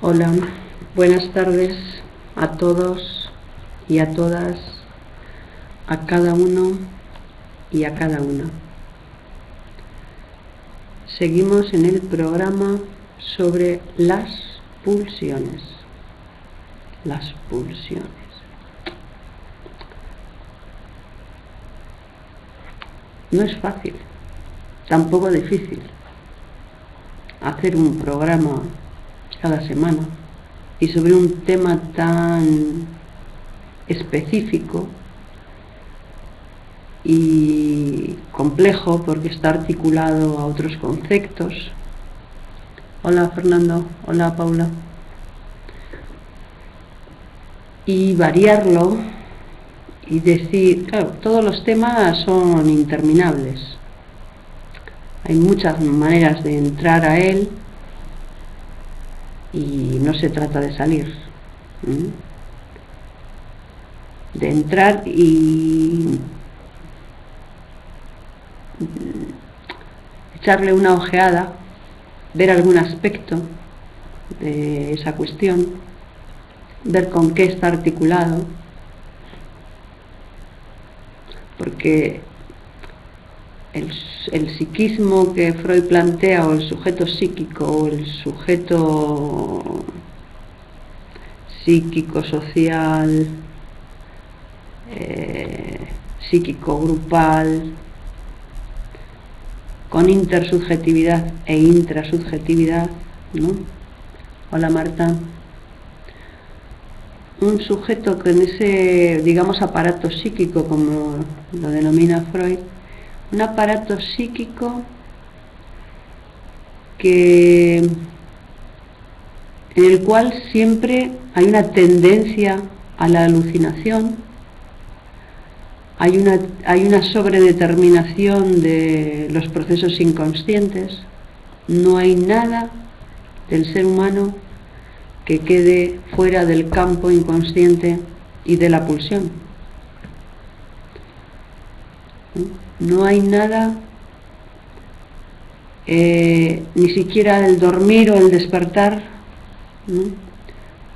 Hola, buenas tardes a todos y a todas, a cada uno y a cada una. Seguimos en el programa sobre las pulsiones. Las pulsiones. No es fácil, tampoco difícil, hacer un programa cada semana y sobre un tema tan específico y complejo porque está articulado a otros conceptos. Hola Fernando, hola Paula. Y variarlo y decir, claro, todos los temas son interminables. Hay muchas maneras de entrar a él y no se trata de salir. De entrar y echarle una ojeada, ver algún aspecto de esa cuestión, ver con qué está articulado, porque el psiquismo que Freud plantea, o el sujeto psíquico, o el sujeto psíquico, social, psíquico grupal, con intersubjetividad e intrasubjetividad, ¿no? Hola Marta. Un sujeto con ese, digamos, aparato psíquico, como lo denomina Freud, un aparato psíquico en el cual siempre hay una tendencia a la alucinación, hay una sobredeterminación de los procesos inconscientes, no hay nada del ser humano que quede fuera del campo inconsciente y de la pulsión. No hay nada, ni siquiera el dormir o el despertar, ¿no?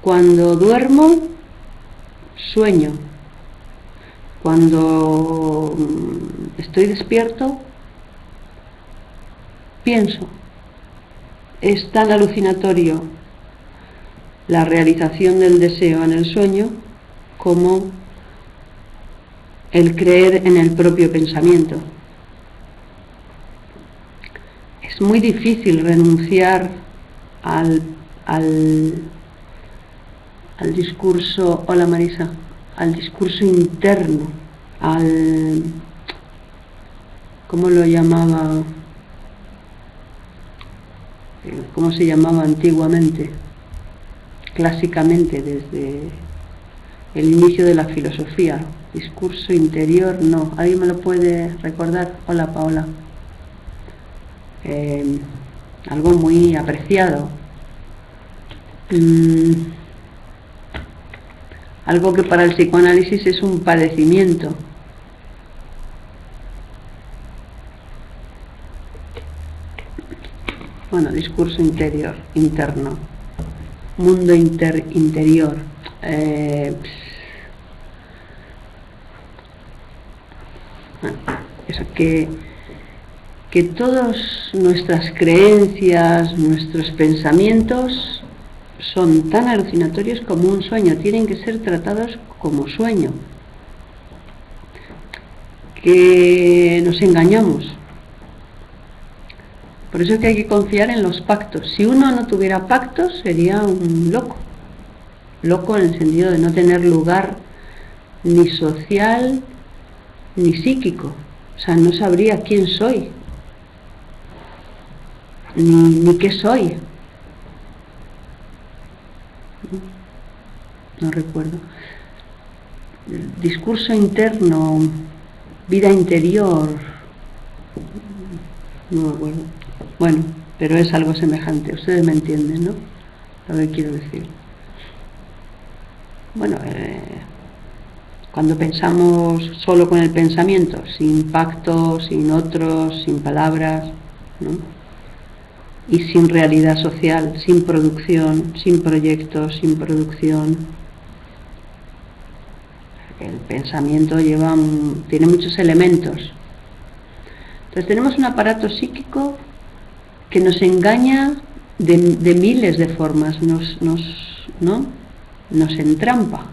Cuando duermo, sueño. Cuando estoy despierto, pienso. Es tan alucinatorio la realización del deseo en el sueño como el creer en el propio pensamiento. Es muy difícil renunciar al discurso, hola Marisa, al discurso interno, ¿cómo lo llamaba? ¿Cómo se llamaba antiguamente? Clásicamente, desde el inicio de la filosofía. Discurso interior, no. ¿Alguien me lo puede recordar? Hola Paola. Algo muy apreciado. Algo que para el psicoanálisis es un padecimiento. Bueno, discurso interior, interno, mundo interior. Eso que todas nuestras creencias, nuestros pensamientos son tan alucinatorios como un sueño, tienen que ser tratados como sueño, que nos engañamos. Por eso es que hay que confiar en los pactos. Si uno no tuviera pactos, sería un loco. Loco en el sentido de no tener lugar ni social ni psíquico. O sea, no sabría quién soy, ni qué soy. No recuerdo. Discurso interno, vida interior, no me acuerdo. Bueno, pero es algo semejante. Ustedes me entienden, ¿no? Lo que quiero decir. Bueno, cuando pensamos solo con el pensamiento, sin pacto, sin otros, sin palabras, ¿no? y sin realidad social, sin producción, sin proyectos, sin producción. El pensamiento tiene muchos elementos. Entonces tenemos un aparato psíquico que nos engaña de miles de formas, ¿no? Nos entrampa.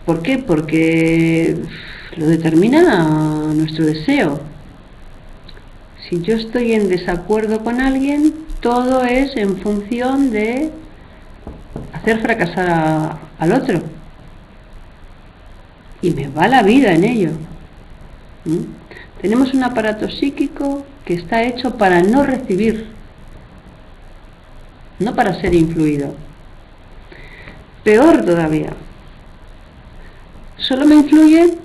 ¿Por qué? Porque lo determina nuestro deseo. Si yo estoy en desacuerdo con alguien, todo es en función de hacer fracasar al otro. Y me va la vida en ello. Tenemos un aparato psíquico que está hecho para no recibir, no para ser influido. Peor todavía, solo me influyen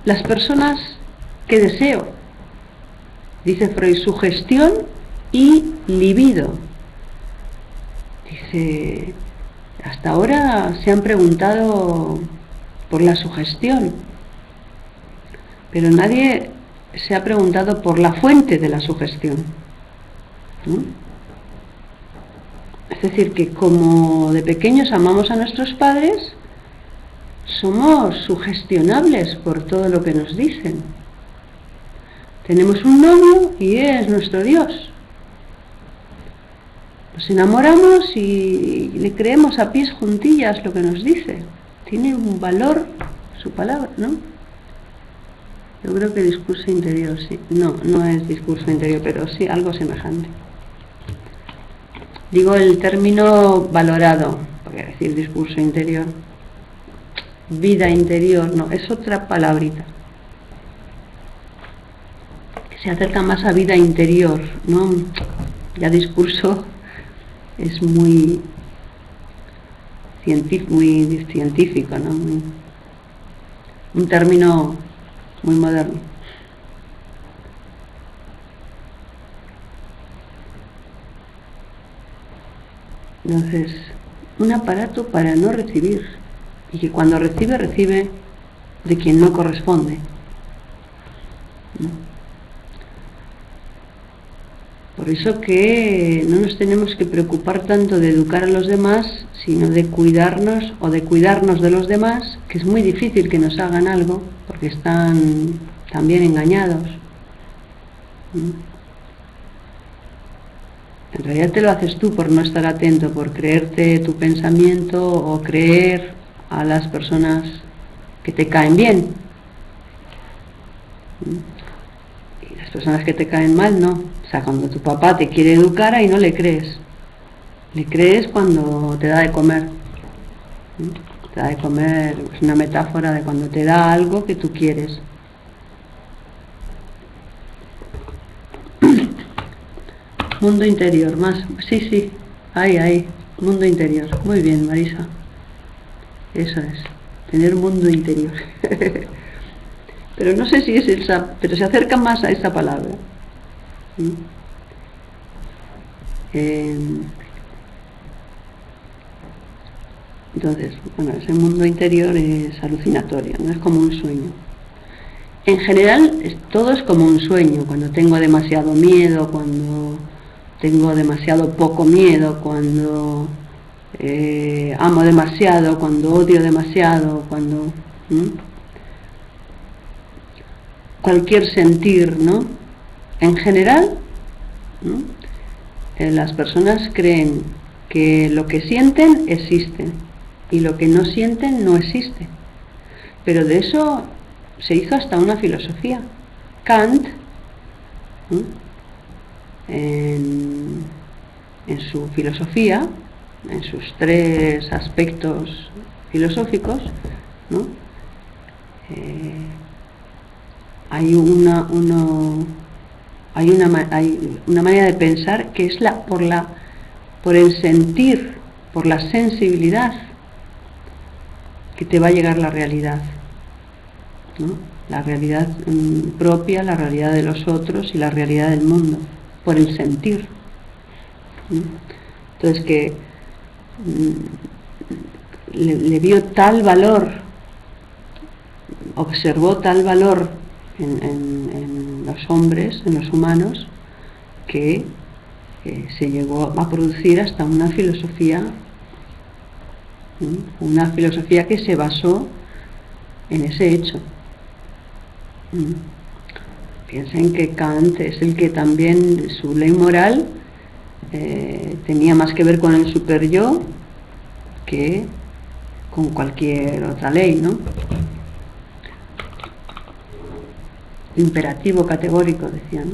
las personas que deseo. Dice Freud, sugestión y libido. Dice, hasta ahora se han preguntado por la sugestión, pero nadie se ha preguntado por la fuente de la sugestión, ¿no? Es decir, que como de pequeños amamos a nuestros padres, somos sugestionables por todo lo que nos dicen. Tenemos un novio y es nuestro Dios. Nos enamoramos y le creemos a pies juntillas lo que nos dice. Tiene un valor su palabra, ¿no? Yo creo que discurso interior, sí. No es discurso interior, pero sí algo semejante. Digo el término valorado, porque decir discurso interior, vida interior, no, es otra palabrita. Se acerca más a vida interior, ¿no? Ya discurso es muy científico, ¿no? Un término muy moderno. Entonces, un aparato para no recibir, y que cuando recibe de quien no corresponde, ¿no? Por eso que no nos tenemos que preocupar tanto de educar a los demás, sino de cuidarnos o de cuidarnos de los demás, que es muy difícil que nos hagan algo, porque están también engañados. En realidad te lo haces tú por no estar atento, por creerte tu pensamiento o creer a las personas que te caen bien. Y las personas que te caen mal, no. O sea, cuando tu papá te quiere educar, ahí no le crees. Le crees cuando te da de comer. Te da de comer, es una metáfora de cuando te da algo que tú quieres. Mundo interior, más, sí, ahí, mundo interior. Muy bien, Marisa. Eso es, tener mundo interior. Pero no sé si es esa, pero se acerca más a esa palabra. Entonces, bueno, ese mundo interior es alucinatorio, no es como un sueño. En general, todo es como un sueño, cuando tengo demasiado miedo, cuando tengo demasiado poco miedo, cuando amo demasiado, cuando odio demasiado, cuando... cualquier sentir, ¿no? En general, ¿no? Las personas creen que lo que sienten existe y lo que no sienten no existe. Pero de eso se hizo hasta una filosofía. Kant, ¿no? En su filosofía, en sus 3 aspectos filosóficos, ¿no? Hay una manera de pensar que es por el sentir, por la sensibilidad, que te va a llegar la realidad, ¿no? La realidad propia, la realidad de los otros y la realidad del mundo, por el sentir, ¿no? Entonces que le vio tal valor, observó tal valor en los hombres, en los humanos, que se llegó a producir hasta una filosofía que se basó en ese hecho. Piensen que Kant es el que también, su ley moral tenía más que ver con el superyo que con cualquier otra ley, ¿no? Imperativo categórico, decía, ¿no?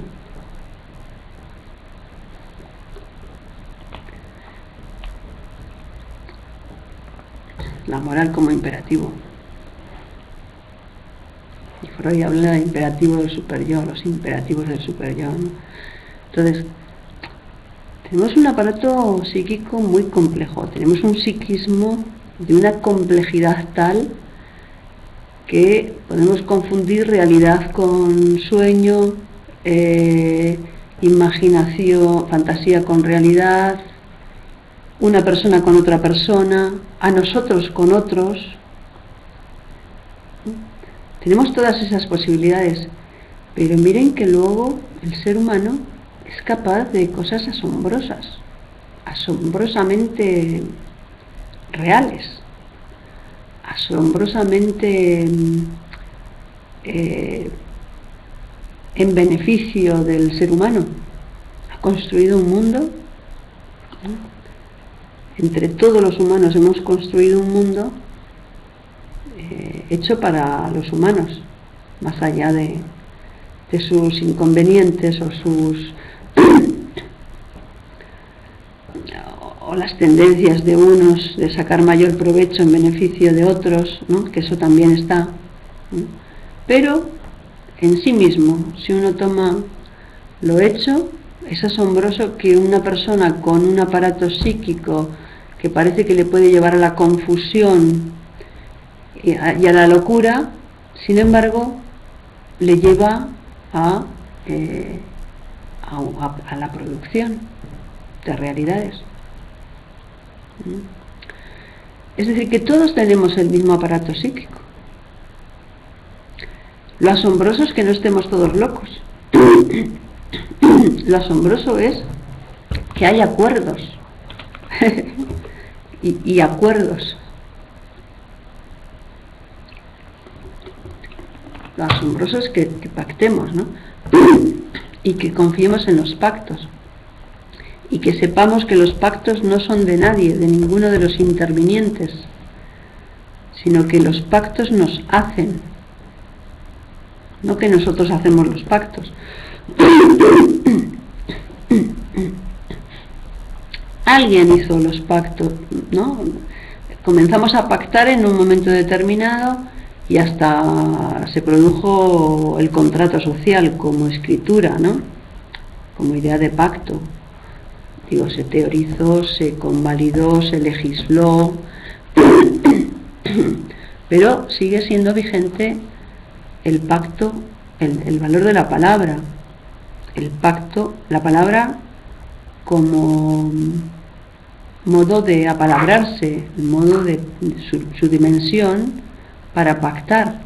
La moral como imperativo. Y Freud habla de imperativo del superyo, los imperativos del superyo, ¿no? Entonces, tenemos un aparato psíquico muy complejo, tenemos un psiquismo de una complejidad tal que podemos confundir realidad con sueño, imaginación, fantasía con realidad, una persona con otra persona, a nosotros con otros. Tenemos todas esas posibilidades, pero miren que luego el ser humano es capaz de cosas asombrosas, asombrosamente reales, asombrosamente en beneficio del ser humano. Ha construido un mundo, ¿no? Entre todos los humanos hemos construido un mundo hecho para los humanos, más allá de sus inconvenientes o sus o las tendencias de unos de sacar mayor provecho en beneficio de otros, ¿no? Que eso también está, ¿no? Pero en sí mismo, si uno toma lo hecho, es asombroso que una persona con un aparato psíquico que parece que le puede llevar a la confusión y a la locura, sin embargo, le lleva a la producción de realidades. Es decir, que todos tenemos el mismo aparato psíquico. Lo asombroso es que no estemos todos locos. Lo asombroso es que hay acuerdos y acuerdos. Lo asombroso es que pactemos, ¿no? Y que confiemos en los pactos. Y que sepamos que los pactos no son de nadie, de ninguno de los intervinientes, sino que los pactos nos hacen, no que nosotros hacemos los pactos. Alguien hizo los pactos, ¿no? Comenzamos a pactar en un momento determinado y hasta se produjo el contrato social como escritura, ¿no? Como idea de pacto. Digo, se teorizó, se convalidó, se legisló, pero sigue siendo vigente el pacto, el valor de la palabra. El pacto, la palabra como modo de apalabrarse, el modo de su dimensión para pactar,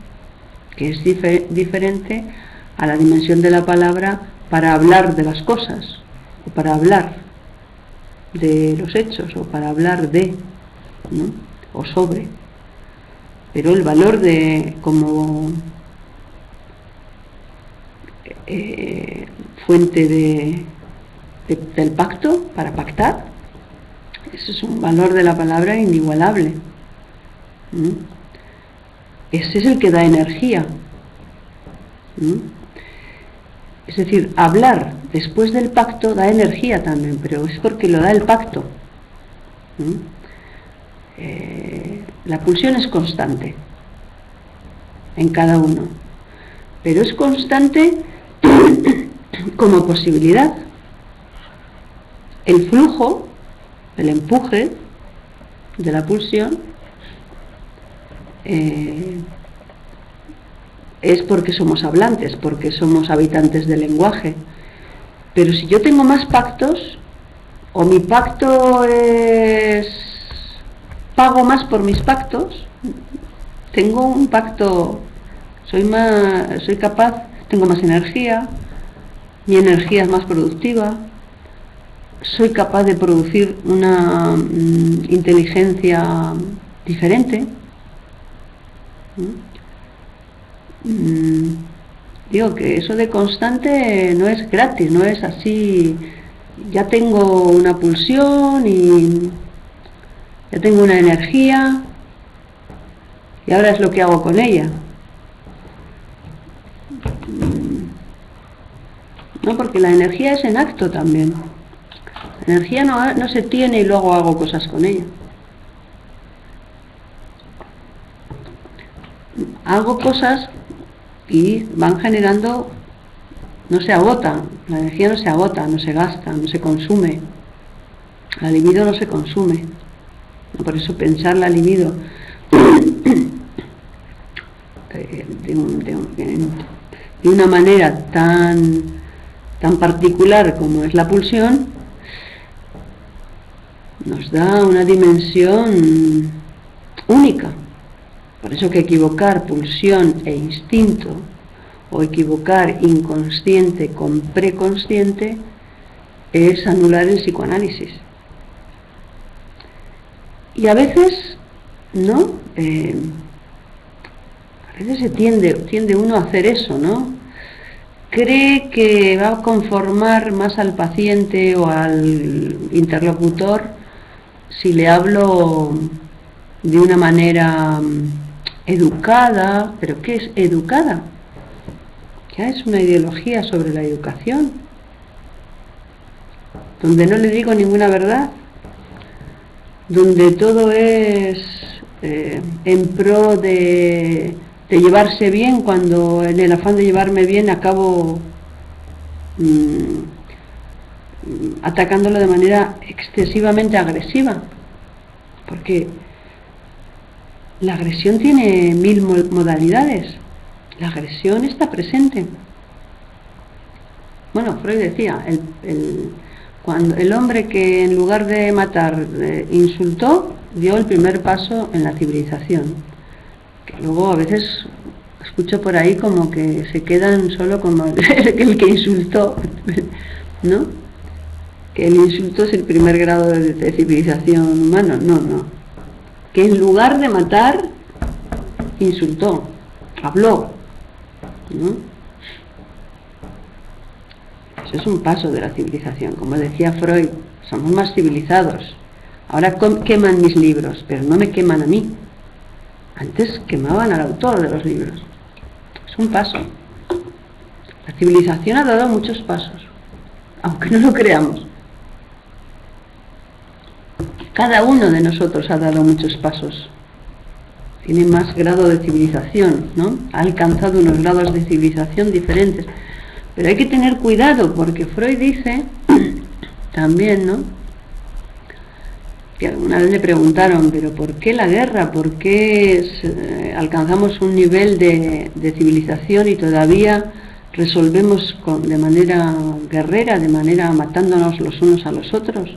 que es diferente a la dimensión de la palabra para hablar de las cosas, o para hablar de los hechos, o para hablar de, ¿no? O sobre. Pero el valor de como fuente del pacto, para pactar, eso es un valor de la palabra inigualable. Ese es el que da energía. Es decir, hablar después del pacto da energía también, pero es porque lo da el pacto. La pulsión es constante en cada uno, pero es constante como posibilidad. El flujo, el empuje de la pulsión es porque somos hablantes, porque somos habitantes del lenguaje. Pero si yo tengo más pactos, o mi pacto es pago más por mis pactos, tengo un pacto, soy capaz, tengo más energía, mi energía es más productiva, soy capaz de producir una inteligencia diferente. Digo que eso de constante no es gratis, no es así, ya tengo una pulsión y ya tengo una energía y ahora es lo que hago con ella. No, porque la energía es en acto también. La energía no se tiene y luego hago cosas con ella. Hago cosas y van generando, no se agota, la energía no se agota, no se gasta, no se consume. La libido no se consume. Por eso pensar la libido de una manera tan particular como es la pulsión, nos da una dimensión única. Por eso que equivocar pulsión e instinto, o equivocar inconsciente con preconsciente, es anular el psicoanálisis. Y a veces, ¿no? A veces se tiende uno a hacer eso, ¿no? Cree que va a conformar más al paciente o al interlocutor si le hablo de una manera educada. ¿Pero qué es educada? Ya es una ideología sobre la educación, donde no le digo ninguna verdad, donde todo es en pro de llevarse bien, cuando en el afán de llevarme bien acabo atacándolo de manera excesivamente agresiva, porque la agresión tiene 1000 modalidades. La agresión está presente. Bueno, Freud decía, cuando el hombre que en lugar de matar insultó, dio el primer paso en la civilización. Que luego a veces escucho por ahí como que se quedan solo como el que insultó, ¿no? Que el insulto es el primer grado de civilización humana. No. Que en lugar de matar, insultó, habló, ¿no? Eso es un paso de la civilización. Como decía Freud, somos más civilizados. Ahora queman mis libros, pero no me queman a mí. Antes quemaban al autor de los libros. Es un paso. La civilización ha dado muchos pasos, aunque no lo creamos. Cada uno de nosotros ha dado muchos pasos. Tiene más grado de civilización, ¿no? Ha alcanzado unos grados de civilización diferentes. Pero hay que tener cuidado, porque Freud dice también, ¿no?, que alguna vez le preguntaron, pero ¿por qué la guerra? ¿Por qué alcanzamos un nivel de civilización y todavía resolvemos de manera guerrera, de manera matándonos los unos a los otros?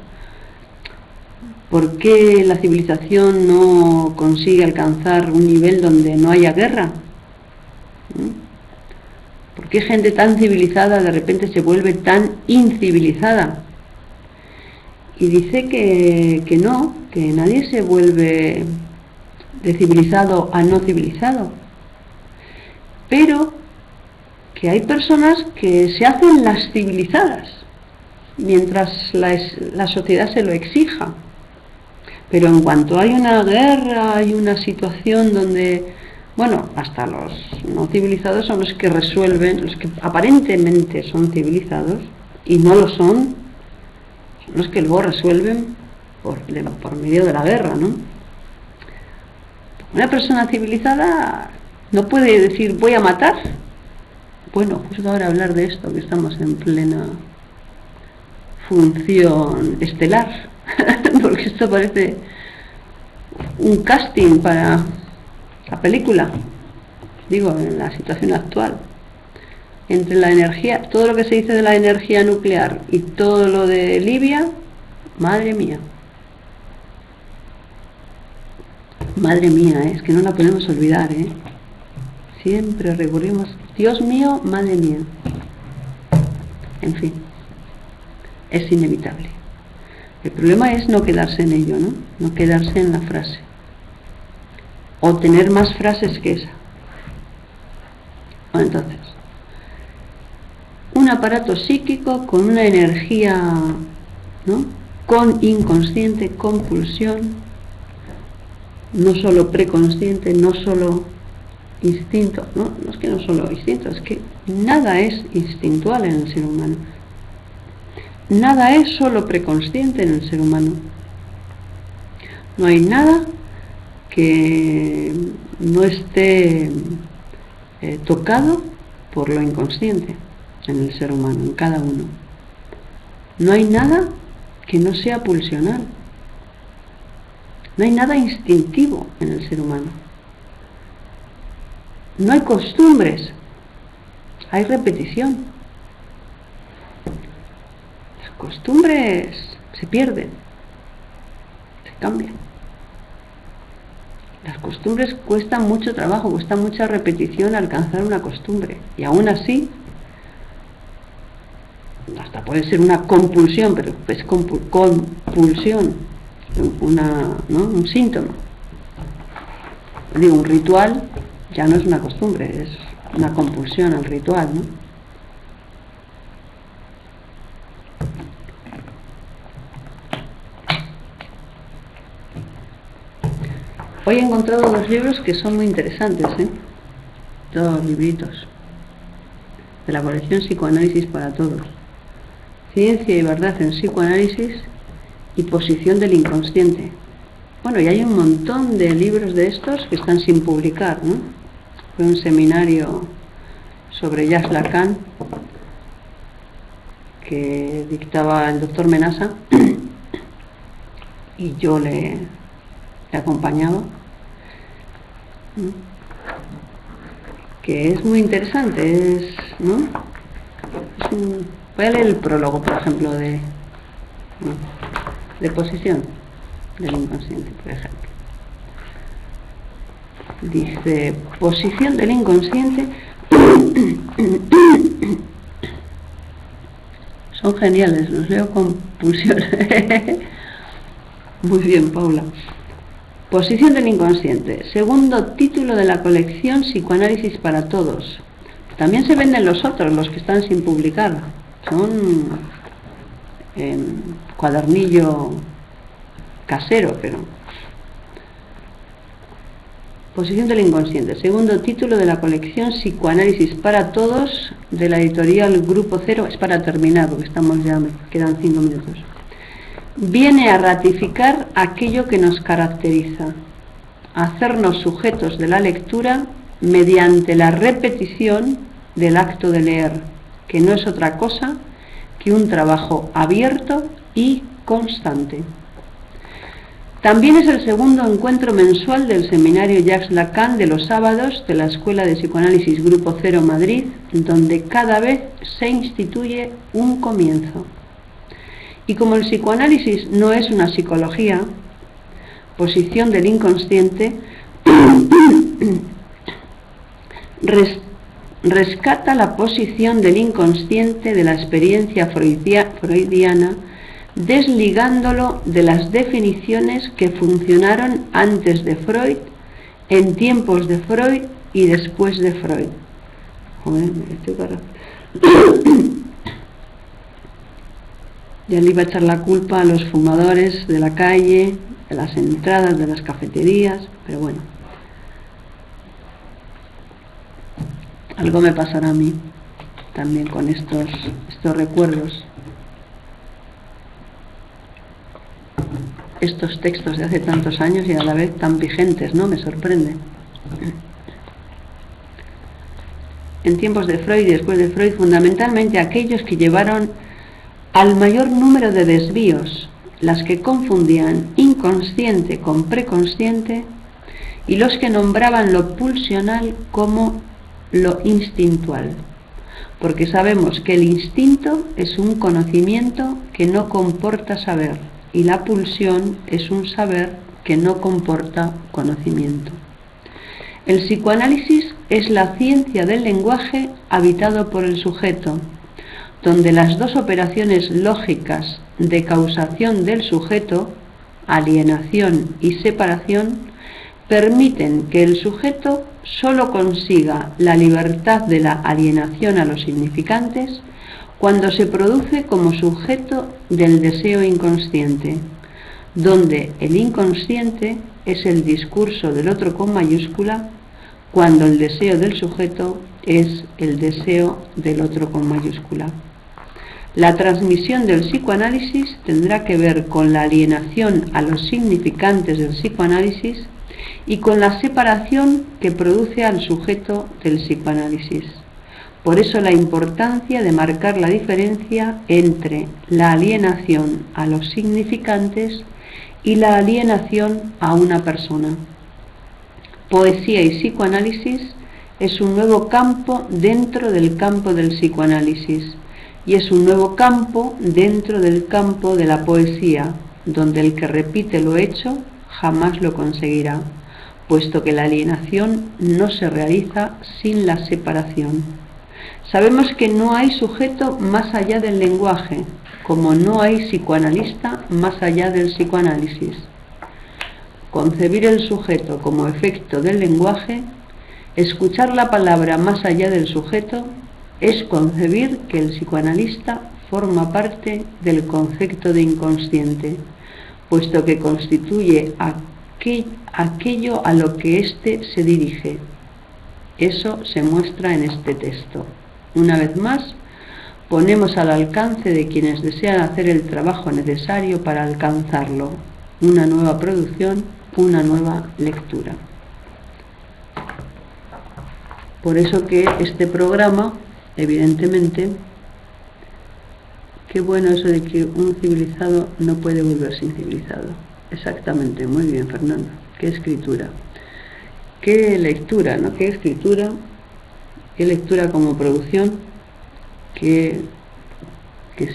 ¿Por qué la civilización no consigue alcanzar un nivel donde no haya guerra? ¿Por qué gente tan civilizada de repente se vuelve tan incivilizada? Y dice que no, que nadie se vuelve de civilizado a no civilizado, pero que hay personas que se hacen las civilizadas mientras la sociedad se lo exija. Pero en cuanto hay una guerra, hay una situación donde, bueno, hasta los no civilizados son los que resuelven, los que aparentemente son civilizados y no lo son los que luego resuelven por medio de la guerra, ¿no? Una persona civilizada no puede decir voy a matar. Bueno, justo ahora hablar de esto, que estamos en plena función estelar, porque esto parece un casting para la película, digo, en la situación actual. Entre la energía, todo lo que se dice de la energía nuclear y todo lo de Libia, madre mía. Madre mía, es que no la podemos olvidar, Siempre recurrimos, Dios mío, madre mía. En fin, es inevitable. El problema es no quedarse en ello, ¿no? No quedarse en la frase. O tener más frases que esa. Bueno, entonces, un aparato psíquico con una energía, ¿no?, con inconsciente, con pulsión, no solo preconsciente, no solo instinto, no es que no solo instinto, es que nada es instintual en el ser humano. Nada es solo preconsciente en el ser humano. No hay nada que no esté tocado por lo inconsciente en el ser humano, en cada uno. No hay nada que no sea pulsional. No hay nada instintivo en el ser humano. No hay costumbres, hay repetición. Las costumbres se pierden, se cambian. Las costumbres cuestan mucho trabajo, cuesta mucha repetición alcanzar una costumbre. Y aún así, hasta puede ser una compulsión, pero es compulsión, ¿no?, un síntoma. Digo, un ritual ya no es una costumbre, es una compulsión al ritual, ¿no? Hoy he encontrado dos libros que son muy interesantes, dos libritos de la colección Psicoanálisis para Todos. Ciencia y verdad en psicoanálisis y posición del inconsciente. Bueno, y hay un montón de libros de estos que están sin publicar, ¿no? Fue un seminario sobre Jacques Lacan que dictaba el doctor Menasa y yo le acompañaba, que es muy interesante, ¿no? Voy a leer el prólogo, por ejemplo, de posición del inconsciente, por ejemplo. Dice, posición del inconsciente. Son geniales, los leo con pulsión. Muy bien, Paula. Posición del inconsciente, segundo título de la colección Psicoanálisis para Todos. También se venden los otros, los que están sin publicar. Son en cuadernillo casero, pero... Posición del inconsciente, segundo título de la colección Psicoanálisis para Todos, de la editorial Grupo Cero. Es para terminar, porque estamos ya, me quedan 5 minutos. Viene a ratificar aquello que nos caracteriza, a hacernos sujetos de la lectura mediante la repetición del acto de leer, que no es otra cosa que un trabajo abierto y constante. También es el segundo encuentro mensual del seminario Jacques Lacan de los sábados de la Escuela de Psicoanálisis Grupo Cero Madrid, donde cada vez se instituye un comienzo. Y como el psicoanálisis no es una psicología, posición del inconsciente, rescata la posición del inconsciente de la experiencia freudiana, desligándolo de las definiciones que funcionaron antes de Freud, en tiempos de Freud y después de Freud. Joder, me estoy parando. Ya le iba a echar la culpa a los fumadores de la calle, de las entradas de las cafeterías, pero bueno. Algo me pasará a mí también con estos recuerdos. Estos textos de hace tantos años y a la vez tan vigentes, ¿no? Me sorprende. En tiempos de Freud y después de Freud, fundamentalmente aquellos que llevaron al mayor número de desvíos, las que confundían inconsciente con preconsciente y los que nombraban lo pulsional como lo instintual, porque sabemos que el instinto es un conocimiento que no comporta saber y la pulsión es un saber que no comporta conocimiento. El psicoanálisis es la ciencia del lenguaje habitado por el sujeto, donde las dos operaciones lógicas de causación del sujeto, alienación y separación, permiten que el sujeto sólo consiga la libertad de la alienación a los significantes cuando se produce como sujeto del deseo inconsciente, donde el inconsciente es el discurso del otro con mayúscula, cuando el deseo del sujeto es el deseo del otro con mayúscula. La transmisión del psicoanálisis tendrá que ver con la alienación a los significantes del psicoanálisis y con la separación que produce al sujeto del psicoanálisis. Por eso la importancia de marcar la diferencia entre la alienación a los significantes y la alienación a una persona. Poesía y psicoanálisis es un nuevo campo dentro del campo del psicoanálisis y es un nuevo campo dentro del campo de la poesía, donde el que repite lo hecho jamás lo conseguirá, puesto que la alienación no se realiza sin la separación. Sabemos que no hay sujeto más allá del lenguaje, como no hay psicoanalista más allá del psicoanálisis. Concebir el sujeto como efecto del lenguaje, escuchar la palabra más allá del sujeto, es concebir que el psicoanalista forma parte del concepto de inconsciente, puesto que constituye aquello a lo que éste se dirige. Eso se muestra en este texto. Una vez más, ponemos al alcance de quienes desean hacer el trabajo necesario para alcanzarlo, una nueva producción, una nueva lectura. Por eso que este programa, evidentemente, qué bueno eso de que un civilizado no puede volverse incivilizado. Exactamente, muy bien, Fernando. Qué escritura. Qué lectura, ¿no? Qué escritura, qué lectura como producción, que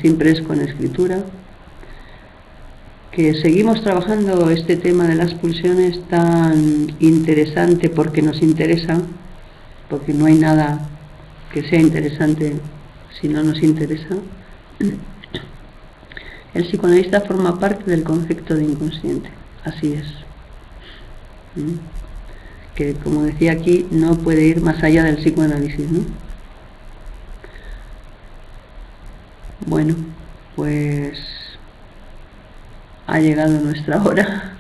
siempre es con escritura, que seguimos trabajando este tema de las pulsiones tan interesante porque nos interesa, porque no hay nada que sea interesante si no nos interesa. El psicoanalista forma parte del concepto de inconsciente, así es. Que, como decía aquí, no puede ir más allá del psicoanálisis, ¿no? Bueno, pues ha llegado nuestra hora,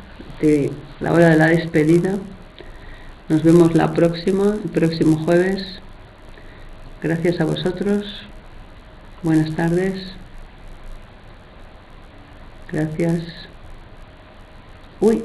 la hora de la despedida. Nos vemos el próximo jueves. Gracias a vosotros. Buenas tardes. Gracias. Uy.